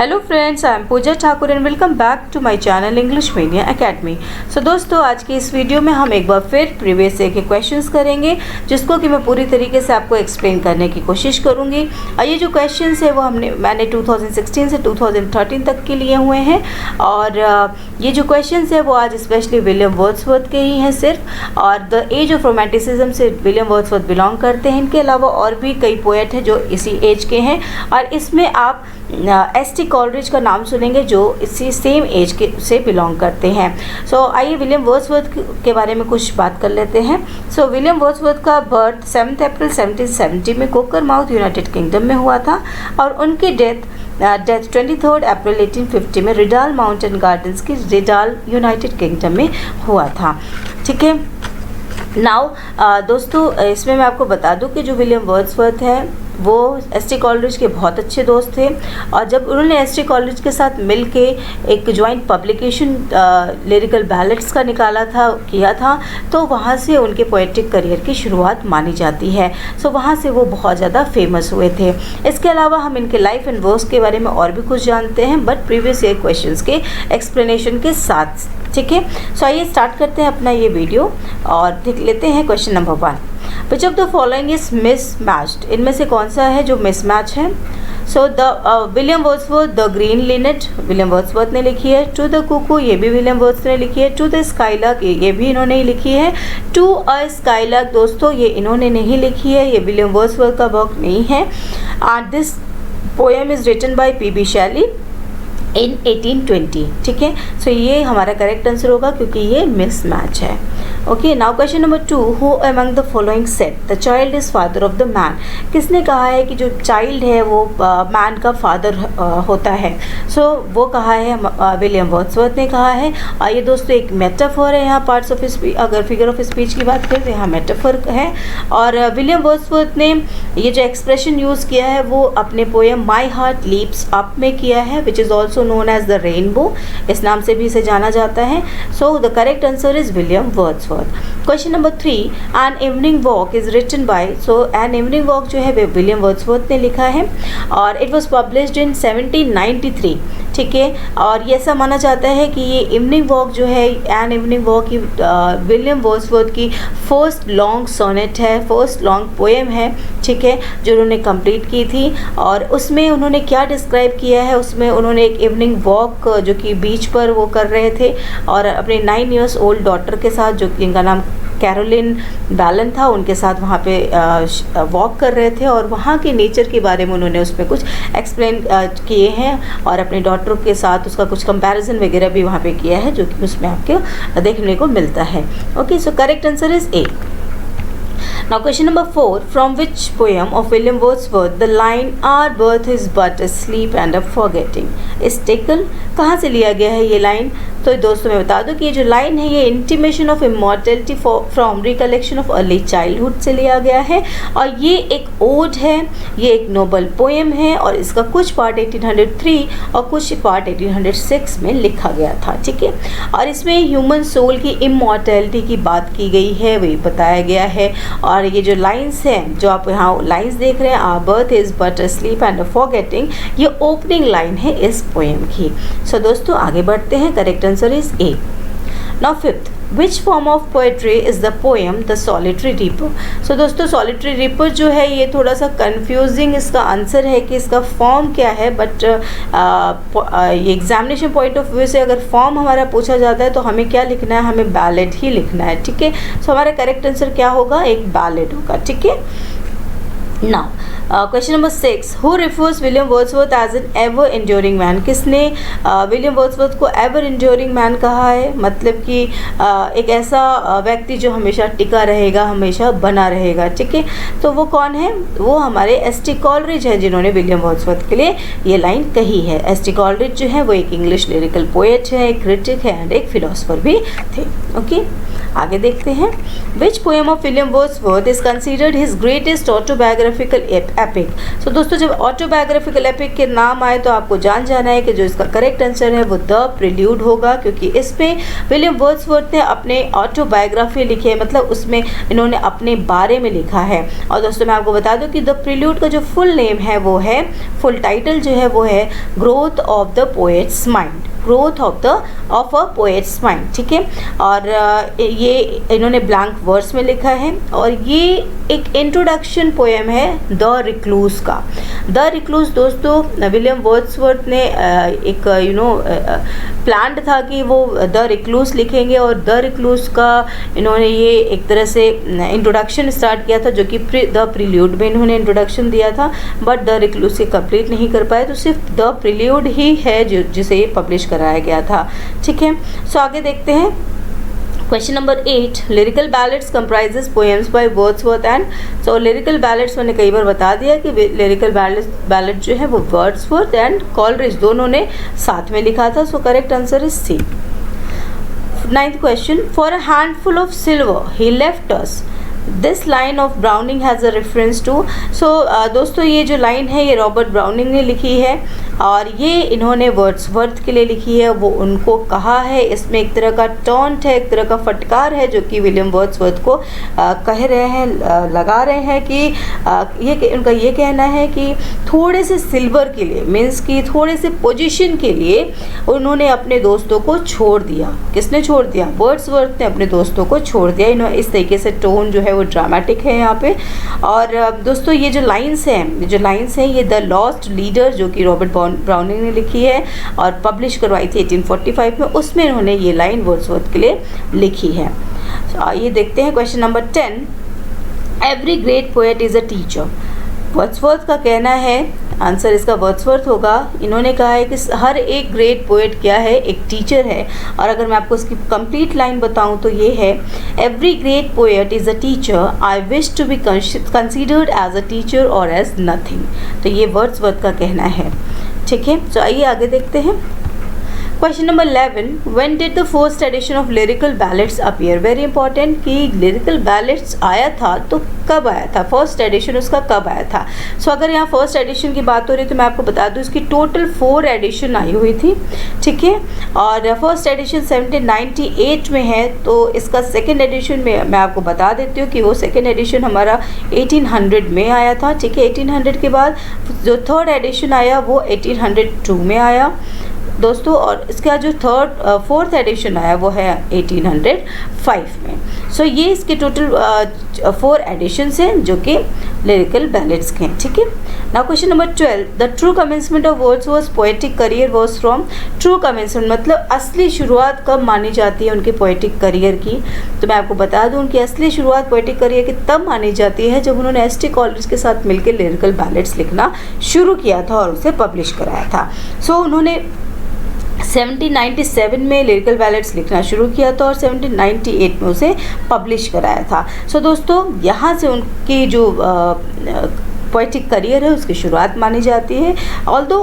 Hello friends, I am Pooja Thakur and welcome back to my channel English media academy. So दोस्तों, आज की इस video में हम एक बार फिर प्रीवियस ईयर के क्वेश्चंस करेंगे, जिसको कि मैं पूरी तरीके से आपको एक्सप्लेन करने की कोशिश करूंगी। और ये जो क्वेश्चंस है वो मैंने 2016 से 2013 तक के लिए हुए हैं। और ये जो क्वेश्चंस है वो आज स्पेशली विलियम वर्ड्सवर्थ के ही हैं सिर्फ, और द एज ऑफ रोमांटिसिज्म से विलियम वर्ड्सवर्थ बिलोंग करते हैं। इनके अलावा और भी कई पोएट हैं जो इसी एज के हैं, और इसमें आप एस.टी. कॉलरिज का नाम सुनेंगे जो इसी सेम एज के से बिलोंग करते हैं। सो आइए विलियम वर्ड्सवर्थ के बारे में कुछ बात कर लेते हैं। सो विलियम वर्ड्सवर्थ का बर्थ 7 अप्रैल 1770 में कोकरमाउथ यूनाइटेड किंगडम में हुआ था, और उनकी डेथ 23 अप्रैल 1850 में रिडाल माउंटेन गार्डन्स की रिडाल यूनाइटेड किंगडम में हुआ था। ठीक है, नाउ दोस्तों, इसमें मैं आपको बता दूं कि जो विलियम वर्ड्सवर्थ है वो एस.टी. कॉलरिज के बहुत अच्छे दोस्त थे, और जब उन्होंने एस.टी. कॉलरिज के साथ मिलके एक जॉइंट पब्लिकेशन लिरिकल बैलेट्स का किया था, तो वहाँ से उनके पोएटिक करियर की शुरुआत मानी जाती है। सो वहाँ से वो बहुत ज़्यादा फेमस हुए थे। इसके अलावा हम इनके लाइफ एंड वर्क्स के बारे में और भी कुछ जानते हैं, बट प्रीवियस ईयर क्वेश्चंस के एक्सप्लेनेशन के साथ। ठीक है, सो आइए स्टार्ट करते हैं अपना ये वीडियो और देख लेते हैं question number 1। Which of the following is mismatched? इनमें से कौन सा है जो मिसमैच है? So William Wordsworth the green linnet William Wordsworth ने लिखी है। टू द कुकू, ये भी विलियम वर्ड्सवर्थ ने लिखी है। टू द स्काईलार्क, ये भी इन्होंने ही लिखी है। टू अ स्काईलार्क दोस्तों, ये इन्होंने नहीं लिखी है, ये विलियम वर्ड्सवर्थ का वर्क नहीं है। This poem is written by P B. Shelley in 1820। ठीक है, सो ये हमारा करेक्ट आंसर होगा क्योंकि ये मिसमैच है। Okay, now question number 2, who among the following said the child is father of the man? किसने कहा है कि जो चाइल्ड है वो मैन का फादर होता है? सो वो कहा है विलियम वर्ड्सवर्थ ने कहा है। ये दोस्तों एक मेटाफर है, यहाँ पार्ट्स ऑफ स्पीच, अगर फिगर ऑफ स्पीच की बात करें तो यहाँ मेटाफर है। और विलियम वर्ड्सवर्थ ने ये जो एक्सप्रेशन यूज़ किया है वो अपने poem my heart leaps up में किया है, which is also known as the rainbow, इस नाम से भी इसे जाना जाता है। So the correct answer is William Wordsworth. Question number 3, An Evening Walk is written by, so An Evening Walk जो है विलियम वर्ड्सवर्थ ने लिखा है, और it was published in 1793। ठीक है, और ये ऐसा माना जाता है कि ये इवनिंग वॉक जो है, एन इवनिंग वॉक की विलियम वर्ड्सवर्थ की फर्स्ट लॉन्ग सोनेट है, फर्स्ट लॉन्ग पोएम है। ठीक है, जो उन्होंने कंप्लीट की थी, और उसमें उन्होंने क्या डिस्क्राइब किया है, उसमें उन्होंने एक इवनिंग वॉक जो कि बीच पर वो कर रहे थे, और अपने 9 years ओल्ड डॉटर के साथ, जो कि इनका नाम कैरोलिन बैलन था, उनके साथ वहाँ पे वॉक कर रहे थे, और वहाँ के नेचर के बारे में उन्होंने उस पर कुछ एक्सप्लेन किए हैं, और अपने डॉटर के साथ उसका कुछ कंपैरिजन वगैरह भी वहाँ पे किया है, जो कि उसमें आपको देखने को मिलता है। Okay, so correct answer is A. Now question number 4, from which poem of William Wordsworth the line our birth is but a sleep and a forgetting is taken? कहाँ से लिया गया है ये लाइन? तो दोस्तों मैं बता दूं कि ये जो लाइन है ये intimation of immortality from recollection of early childhood से लिया गया है, और ये एक ओड है, ये एक नोबल पोएम है, और इसका कुछ पार्ट 1803 और कुछ पार्ट 1806 में लिखा गया था। ठीक है, और इसमें ह्यूमन सोल की इमॉर्टलिटी की बात की गई है, वही बताया गया है। और ये जो लाइन्स हैं, जो आप यहाँ लाइन्स देख रहे हैं, our birth is but a sleep and a forgetting, ये ओपनिंग लाइन है इस पोएम की। सो दोस्तों आगे बढ़ते हैं, correct answer is a. Now 5th, which form of poetry is the poem the solitary reaper? So दोस्तों सॉलिटरी रीपर जो है ये थोड़ा सा कंफ्यूजिंग इसका आंसर है कि इसका फॉर्म क्या है, बट ये एग्जामिनेशन पॉइंट ऑफ व्यू से अगर फॉर्म हमारा पूछा जाता है तो हमें क्या लिखना है, हमें बैलेड ही लिखना है। ठीक है, सो हमारा करेक्ट आंसर क्या होगा, एक बैलेड होगा। ठीक है, now question number 6, who refers William Wordsworth as an ever enduring man? किसने विलियम वर्ड्सवर्थ को एवर इंड्योरिंग मैन कहा है? मतलब कि एक ऐसा व्यक्ति जो हमेशा टिका रहेगा, हमेशा बना रहेगा। ठीक है, तो वो कौन है? वो हमारे एस.टी. कॉलरिज है, जिन्होंने विलियम वर्ड्सवर्थ के लिए ये लाइन कही है। एस.टी. कॉलरिज जो है वो एक इंग्लिश लिरिकल पोएट है, एक क्रिटिक है, एंड एक फिलोसफर भी थे। ओके, आगे देखते हैं, which poem of William Wordsworth is considered his greatest autobiographical epic. So दोस्तों, जब ऑटोबायोग्राफिकल एपिक के नाम आए तो आपको जाना है कि जो इसका करेक्ट आंसर है वो द प्रिल्यूड होगा, क्योंकि इसमें विलियम वर्ड्सवर्थ ने अपने ऑटोबायोग्राफी लिखी है, मतलब उसमें इन्होंने अपने बारे में लिखा है। और दोस्तों मैं आपको बता दूं कि द प्रिल्यूड का जो फुल नेम है वो है, फुल टाइटल जो है वो है growth of the poets mind, growth of a poets mind, ठीक है। और ये इन्होंने ब्लैंक वर्स में लिखा है, और ये एक इंट्रोडक्शन पोएम है द रिक्लूस का। द रिक्लूस दोस्तों विलियम वर्ड्सवर्थ ने एक प्लान था कि वो द रिक्लूस लिखेंगे, और द रिक्लूस का इन्होंने ये एक तरह से इंट्रोडक्शन स्टार्ट किया था, जो कि द प्रिल्यूड में इन्होंने इंट्रोडक्शन दिया था, बट द रिक्लूस ये कंप्लीट नहीं कर पाए, तो सिर्फ द प्रिल्यूड ही है जिसे ये पब्लिश कराया गया था, ठीक है। सो आगे देखते हैं, question number 8, lyrical ballads comprises poems by Wordsworth and. So lyrical ballads मैंने कई बार बता दिया कि लिरिकल बैलेड जो है वो वर्ड्सवर्थ एंड कॉलरिज दोनों ने साथ में लिखा था। So correct answer is c. 9th question, for a handful of silver he left us, this line of Browning has a reference to. So दोस्तों ये जो लाइन है ये रॉबर्ट ब्राउनिंग ने लिखी है, और ये इन्होंने वर्ड्सवर्थ के लिए लिखी है, वो उनको कहा है। इसमें एक तरह का टॉन्ट है, एक तरह का फटकार है, जो कि विलियम वर्ड्सवर्थ को कह रहे हैं, लगा रहे हैं कि ये उनका ये कहना है कि थोड़े से सिल्वर के लिए, मीन्स कि थोड़े से पोजीशन के लिए उन्होंने अपने दोस्तों को छोड़ दिया। किसने छोड़ दिया? वर्ड्सवर्थ ने अपने दोस्तों को छोड़ दिया। इन्होंने इस तरीके से टोन जो है वो ड्रामेटिक है यहाँ पे। और दोस्तों ये जो लाइन्स हैं ये द लॉस्ट लीडर जो कि रॉबर्ट ब्राउनिंग ने लिखी है और पब्लिश करवाई थी 1845 में, उसमें इन्होंने ये लाइन वर्ड्सवर्थ के लिए लिखी है। ये देखते हैं question number 10, every great poet is a teacher. Wordsworth का कहना है, आंसर इसका वर्ड्सवर्थ होगा। इन्होंने कहा है कि हर एक ग्रेट पोएट क्या है? एक टीचर है। और अगर मैं आपको इसकी कंप्लीट लाइन बताऊं तो ये है, every great poet is a teacher, I wish to be considered as a teacher और एज नथिंग। तो ये वर्ड्सवर्थ का कहना है, ठीक है। तो आइए आगे देखते हैं। Question number 11, when did the first edition of lyrical ballads appear? Very important कि लिरिकल बैलेड्स आया था तो कब आया था, फर्स्ट एडिशन उसका कब आया था। सो अगर यहाँ फर्स्ट एडिशन की बात हो रही है तो मैं आपको बता दूँ इसकी टोटल 4 एडिशन आई हुई थी, ठीक है। और फर्स्ट एडिशन 1798 में है, तो इसका सेकेंड एडिशन में मैं आपको बता देती हूँ कि वो सेकेंड एडिशन हमारा 1800 में आया था, ठीक है। 1800 के बाद जो थर्ड एडिशन आया वो 1802 में आया दोस्तों, और इसका जो फोर्थ एडिशन आया वो है 1805 में। सो ये इसके टोटल 4 एडिशंस हैं जो कि लिरिकल बैलेड्स के हैं, ठीक है। Now question number 12, the true commencement of Wordsworth poetic career was from. True commencement मतलब असली शुरुआत कब मानी जाती है उनके पोएटिक करियर की? तो मैं आपको बता दूं उनकी असली शुरुआत पोएटिक करियर की तब मानी जाती है जब उन्होंने एस टी कॉलरिज के साथ मिलकर लिरिकल बैलेड्स लिखना शुरू किया था और उसे पब्लिश कराया था। सो उन्होंने 1797 में लिरिकल बैलेड्स लिखना शुरू किया था और 1798 में उसे पब्लिश कराया था। सो दोस्तों यहाँ से उनकी जो पोएटिक करियर है उसकी शुरुआत मानी जाती है। Although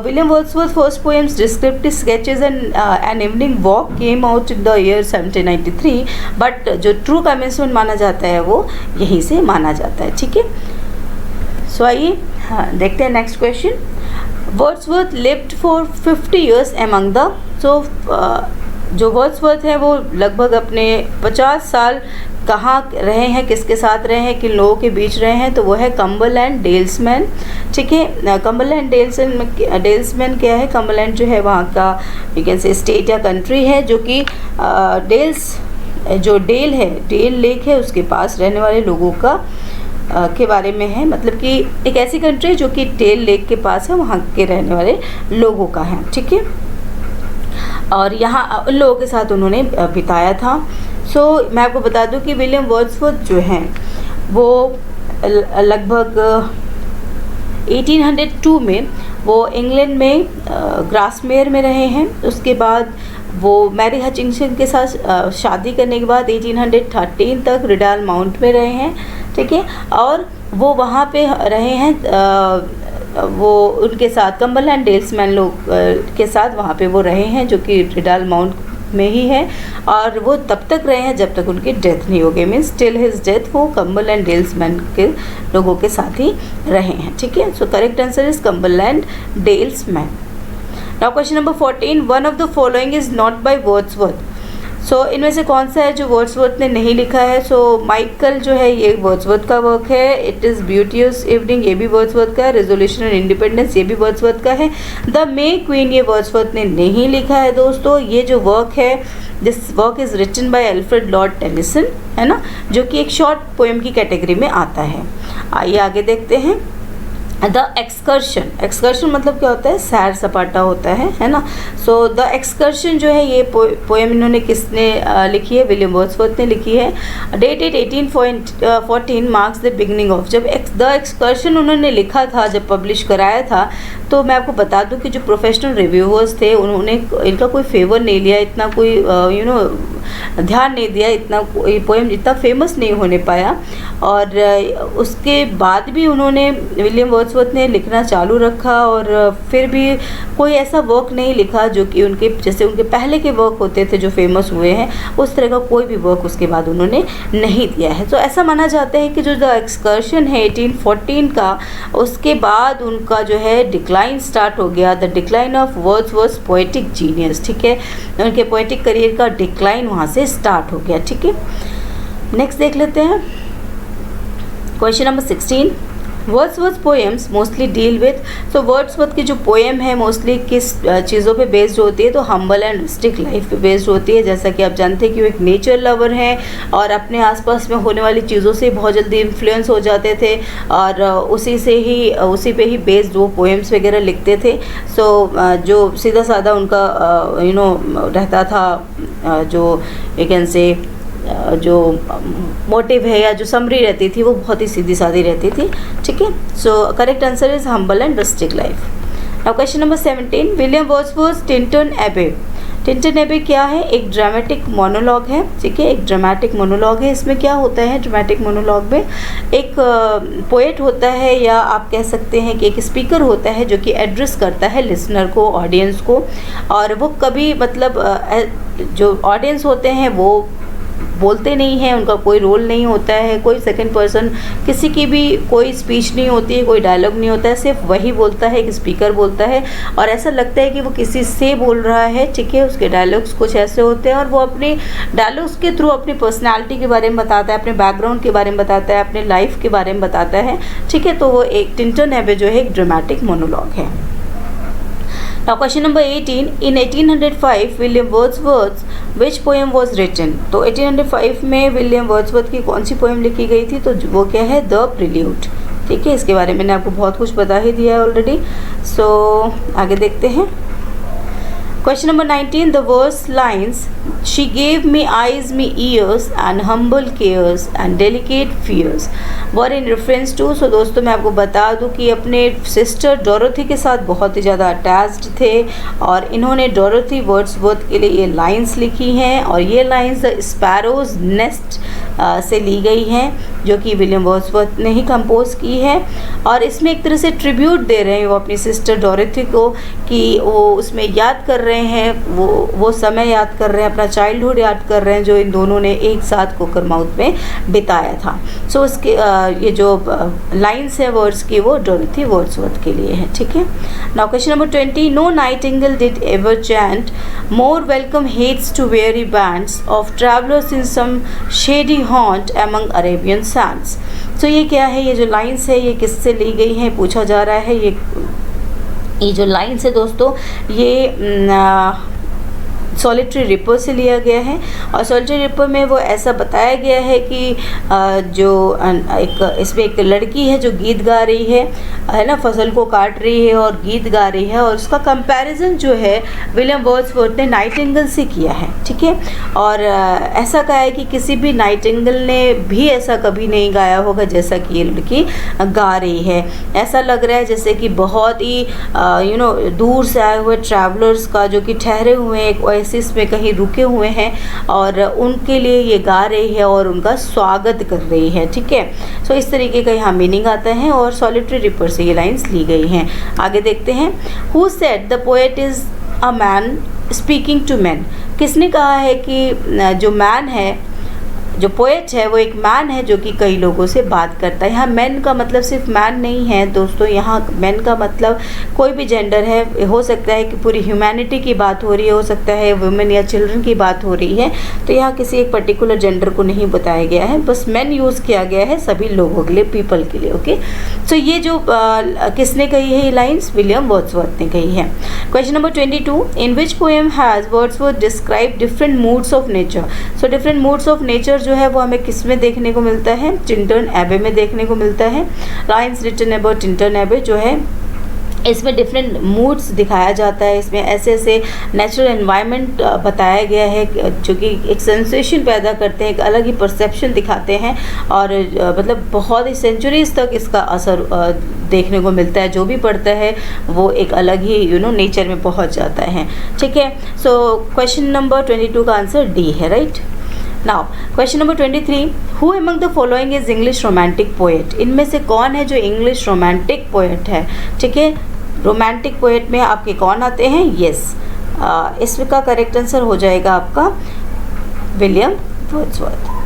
William Wordsworth first poems descriptive sketches and evening walk came out in the year 1793, but जो ट्रू कमेंसमेंट माना जाता है वो यहीं से माना जाता है, ठीक है। सो आइए देखते हैं next question. Wordsworth lived for 50 years among the, जो वर्ड्सवर्थ है वो लगभग अपने 50 साल कहाँ रहे हैं, किसके साथ रहे हैं, किन लोगों के बीच रहे हैं? तो वो है कम्बरलैंड डेल्समैन, ठीक है। कम्बरलैंड डेल्समैन क्या है? कम्बरलैंड जो है वहाँ का यू कैन से स्टेट या कंट्री है, जो कि डेल्स जो डेल है, डेल लेक है, उसके पास रहने वाले लोगों का के बारे में है। मतलब कि एक ऐसी कंट्री जो कि डेल लेक के पास है, वहाँ के रहने वाले लोगों का है, ठीक है। और यहाँ उन लोगों के साथ उन्होंने बिताया था। सो मैं आपको बता दूं कि विलियम वर्ड्सवर्थ जो हैं वो लगभग 1802 में वो इंग्लैंड में ग्रासमेयर में रहे हैं। उसके बाद वो मैरी हचिंसन के साथ शादी करने के बाद 1813 तक रिडाल माउंट में रहे हैं, ठीक है। और वो वहाँ पे रहे हैं, वो उनके साथ कम्बरलैंड डेल्समैन लोग के साथ वहाँ पे वो रहे हैं, जो कि रिडाल माउंट में ही है और वो तब तक रहे हैं जब तक उनकी डेथ नहीं हो गई, मीन्स टिल हिज डेथ वो कम्बरलैंड डेल्स मैन के लोगों के साथ ही रहे हैं, ठीक है। So correct answer is Cumberland dales man. Now question number 14, one of the following is not by Wordsworth. So इनमें से कौन सा है जो वर्ड्सवर्थ ने नहीं लिखा है? सो माइकल जो है ये वर्ड्सवर्थ का वर्क है। इट इज़ ब्यूटियस इवनिंग ये भी वर्ड्सवर्थ का है। रेजोल्यूशन एंड इंडिपेंडेंस ये भी वर्ड्सवर्थ का है। द मे क्वीन ये वर्ड्सवर्थ ने नहीं लिखा है दोस्तों। ये जो वर्क है, this work is written by Alfred Lord Tennyson, है ना, जो कि एक शॉर्ट पोएम की कैटेगरी में आता है। आइए आगे देखते हैं। द एक्सकर्शन, एक्सकर्शन मतलब क्या होता है? सैर सपाटा होता है ना। सो द एक्सकर्शन जो है ये पोएम इन्होंने किसने लिखी है? विलियम वर्ड्सवर्थ ने लिखी है। Dated 1814 marks the beginning of, जब द एक्सकर्शन उन्होंने लिखा था, जब पब्लिश कराया था, तो मैं आपको बता दूं कि जो प्रोफेशनल रिव्यूअर्स थे उन्होंने इनका कोई फेवर नहीं लिया, इतना कोई ध्यान नहीं दिया, इतना ये पोएम इतना फेमस नहीं होने पाया। और उसके बाद भी उन्होंने विलियम वर्ड्सवर्थ ने लिखना चालू रखा और फिर भी कोई ऐसा वर्क नहीं लिखा जो कि उनके जैसे उनके पहले के वर्क होते थे जो फेमस हुए हैं, उस तरह का कोई भी वर्क उसके बाद उन्होंने नहीं दिया है। तो ऐसा माना जाता है कि जो द एक्सकर्शन है 1814 का, उसके बाद उनका जो है डिक्लाइन स्टार्ट हो गया, the decline of Wordsworth poetic genius, ठीक है। उनके पोएटिक करियर का डिक्लाइन वहाँ से स्टार्ट हो गया, ठीक है। नेक्स्ट देख लेते हैं question number 16, Wordsworth poems mostly deal with. So Wordsworth की जो पोएम है मोस्टली किस चीज़ों पे बेस्ड होती है? तो हम्बल एंड रस्टिक लाइफ पे बेस्ड होती है। जैसा कि आप जानते हैं कि वो एक नेचर लवर हैं और अपने आसपास में होने वाली चीज़ों से बहुत जल्दी इन्फ्लुएंस हो जाते थे और उसी पे ही बेस्ड वो पोएम्स वगैरह लिखते थे। सो जो सीधा साधा उनका रहता था, जो यू कैन से जो मोटिव है या जो समरी रहती थी वो बहुत ही सीधी सादी रहती थी, ठीक है। So correct answer is humble and rustic life. Now question number 17, William Wordsworth Tintern एबे। टिंटन एबे क्या है? एक ड्रामेटिक मोनोलॉग है, ठीक है, एक ड्रामेटिक मोनोलॉग है। इसमें क्या होता है? ड्रामेटिक मोनोलॉग में एक पोएट होता है या आप कह सकते हैं कि एक स्पीकर होता है जो कि एड्रेस करता है लिसनर को, ऑडियंस को। और वो कभी मतलब जो ऑडियंस होते हैं वो बोलते नहीं हैं, उनका कोई रोल नहीं होता है, कोई सेकंड पर्सन किसी की भी कोई स्पीच नहीं होती है, कोई डायलॉग नहीं होता है, सिर्फ वही बोलता है, एक स्पीकर बोलता है और ऐसा लगता है कि वो किसी से बोल रहा है, ठीक है। उसके डायलॉग्स कुछ ऐसे होते हैं और वो अपने डायलॉग्स के थ्रू अपनी पर्सनैलिटी के बारे में बताता है, अपने बैकग्राउंड के बारे में बताता है, अपने लाइफ के बारे में बताता है, ठीक है। तो वो एक टिंटन एबे जो है एक ड्रामेटिक मोनोलॉग है। Now question number 18, in 1805 William Wordsworth which poem was written? तो 1805 में विलियम वर्ड्सवर्थ की कौन सी पोएम लिखी गई थी? तो वो क्या है? द प्रिल्यूड, ठीक है। इसके बारे में मैंने आपको बहुत कुछ बता ही दिया है ऑलरेडी। सो आगे देखते हैं question number 19, the verse lines she gave me eyes me ears and humble cares and delicate fears were in reference to. So दोस्तों मैं आपको बता दूं कि अपने सिस्टर डोरोथी के साथ बहुत ही ज़्यादा अटैच्ड थे और इन्होंने डोरोथी वर्ड्सवर्थ के लिए ये लाइन्स लिखी हैं और ये लाइन्स द स्पैरोज नेस्ट से ली गई हैं जो कि विलियम वर्ड्सवर्थ ने ही कंपोज की है। और इसमें एक तरह से ट्रिब्यूट दे रहे हैं वो अपनी सिस्टर डोरोथी को कि वो उसमें याद कर रहे हैं, वो समय याद कर रहे हैं, अपना चाइल्डहुड याद कर रहे हैं जो इन दोनों ने एक साथ कोकरमाउथ में बिताया था। सो उसके ये जो लाइन्स है वर्ड्स की वो डोरोथी वर्ड्सवर्थ के लिए है, ठीक है। Now question number 20, no nightingale did ever chant more welcome hates to weary bands of travellers in some shady haunt among Arabian sands. So ये क्या है? ये जो लाइन्स है ये किससे ली गई हैं पूछा जा रहा है। ये जो लाइन्स है दोस्तों ये सॉलिटरी रिपर से लिया गया है और सॉलिटरी रिपर में वो ऐसा बताया गया है कि जो इसमें एक लड़की है जो गीत गा रही है ना, फसल को काट रही है और गीत गा रही है और उसका कंपैरिजन जो है विलियम वर्ड्सवर्थ ने नाइटिंगेल से किया है, ठीक है। और ऐसा कहा है कि किसी भी नाइटिंगेल ने भी ऐसा कभी नहीं गाया होगा जैसा कि ये लड़की गा रही है। ऐसा लग रहा है जैसे कि बहुत ही दूर से आए हुए ट्रैवलर्स का जो कि ठहरे हुए हैं एक में कहीं रुके हुए हैं और उनके लिए ये गा रही है और उनका स्वागत कर रही है, ठीक है। सो इस तरीके का यहाँ मीनिंग आता है और सॉलिटरी रिपर से ये लाइन्स ली गई हैं। आगे देखते हैं, who said the poet is a man speaking to man. किसने कहा है कि जो मैन है, जो पोएट है वो एक मैन है जो कि कई लोगों से बात करता है। यहाँ मैन का मतलब सिर्फ मैन नहीं है दोस्तों, यहाँ मैन का मतलब कोई भी जेंडर है, हो सकता है कि पूरी ह्यूमैनिटी की बात हो रही है, हो सकता है वुमेन या चिल्ड्रन की बात हो रही है। तो यहाँ किसी एक पर्टिकुलर जेंडर को नहीं बताया गया है, बस मैन यूज़ किया गया है सभी लोगों के लिए, पीपल के लिए। ओके, सो ये जो किसने कही है ये लाइन्स, विलियम वर्ड्सवर्थ ने कही है। Question number 22, in which poem has Wordsworth describe different moods of nature. So different moods of nature जो है वो हमें किस में देखने को मिलता है, टिंटन एबे में देखने को मिलता है। लाइन्स रिटन अबाउट टिंटन एबे जो है इसमें डिफरेंट मूड्स दिखाया जाता है, इसमें ऐसे ऐसे नेचुरल एनवायरनमेंट बताया गया है जो कि एक सेंसेशन पैदा करते हैं, एक अलग ही परसेप्शन दिखाते हैं और मतलब बहुत ही सेंचुरीज तक इसका असर देखने को मिलता है। जो भी पढ़ता है वो एक अलग ही नेचर में पहुंच जाता है। ठीक है, सो क्वेश्चन नंबर 22 का आंसर डी है, right. Now question number 23, who among the following is English romantic poet. इनमें से कौन है जो इंग्लिश रोमांटिक पोएट है। ठीक है, रोमांटिक पोएट में आपके कौन आते हैं, यस इसका करेक्ट आंसर हो जाएगा आपका विलियम वर्ड्सवर्थ।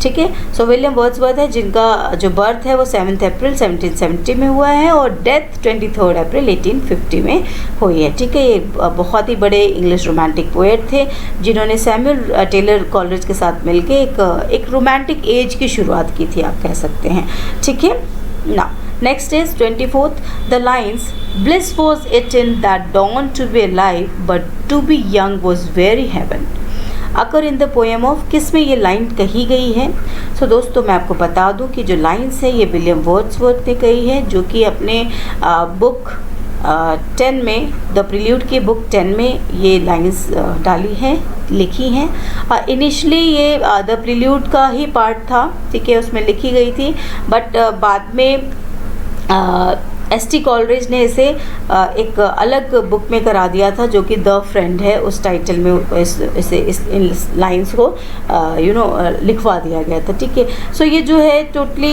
ठीक है, सो विलियम वर्ड्सवर्थ है जिनका जो बर्थ है वो 7 अप्रैल 1770 में हुआ है और डेथ 23 अप्रैल 1850 में हुई है। ठीक है, ये बहुत ही बड़े इंग्लिश रोमांटिक पोएट थे जिन्होंने सैमुअल टेलर कॉलरिज के साथ मिलकर एक रोमांटिक एज की शुरुआत की थी, आप कह सकते हैं। ठीक है, ना next is 24th, the lines bliss was it in that dawn to be alive but to be young was very heaven occur in the poem of. किस में ये लाइन कही गई है। सो दोस्तों मैं आपको बता दूं कि जो लाइन्स है ये विलियम वर्ड्सवर्थ ने कही है, जो कि अपने बुक 10 में, द प्रिल्यूड की बुक 10 में ये लाइन्स डाली हैं, लिखी हैं। इनिशियली ये द प्रिल्यूड का ही पार्ट था, ठीक है, उसमें लिखी गई थी, बट बाद में एस.टी. कॉलरिज ने इसे एक अलग बुक में करा दिया था जो कि द फ्रेंड है, उस टाइटल में इन लाइन्स को लिखवा दिया गया था। ठीक है, सो ये जो है टोटली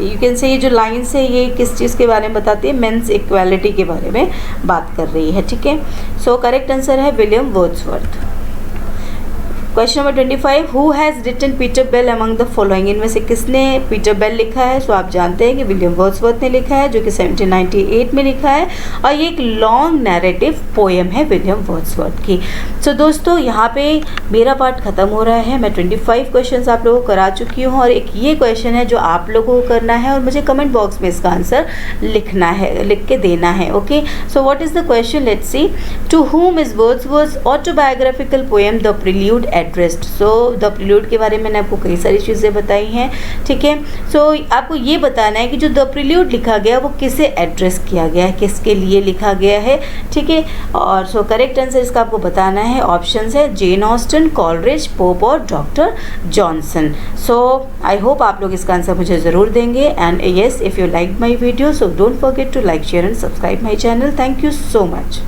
यू कैन से ये जो लाइन्स है ये किस चीज़ के बारे में बताती है, मेंस इक्वालिटी के बारे में बात कर रही है। ठीक है, सो करेक्ट आंसर है William Wordsworth. Question number 25, who has written Peter Bell among the following. इनमें से किसने पीटर बेल लिखा है। सो आप जानते हैं कि विलियम वर्ड्सवर्थ ने लिखा है जो कि 1798 में लिखा है और ये एक लॉन्ग नैरेटिव पोएम है विलियम वर्ड्सवर्थ की। सो दोस्तों यहाँ पे मेरा पार्ट ख़त्म हो रहा है। मैं 25 क्वेश्चन आप लोगों को करा चुकी हूँ और एक ये क्वेश्चन है जो आप लोगों को करना है और मुझे कमेंट बॉक्स में इसका आंसर लिखना है, लिख के देना है। Okay, so what is the question, let's see. To whom is Wordsworth's autobiographical poem the prelude addressed. So the prelude के बारे में मैंने आपको कई सारी चीज़ें बताई हैं। ठीक है, सो आपको ये बताना है कि जो द प्रिल्यूड लिखा गया वो किसे एड्रेस किया गया है, किसके लिए लिखा गया है। ठीक है, और सो करेक्ट आंसर इसका आपको बताना है। ऑप्शंस है जेन ऑस्टन, कॉलरिज, पोप और doctor Johnson. So I hope आप लोग इसका आंसर मुझे ज़रूर देंगे। And yes, if you like my video so don't forget to like, share and subscribe my channel. Thank you so much.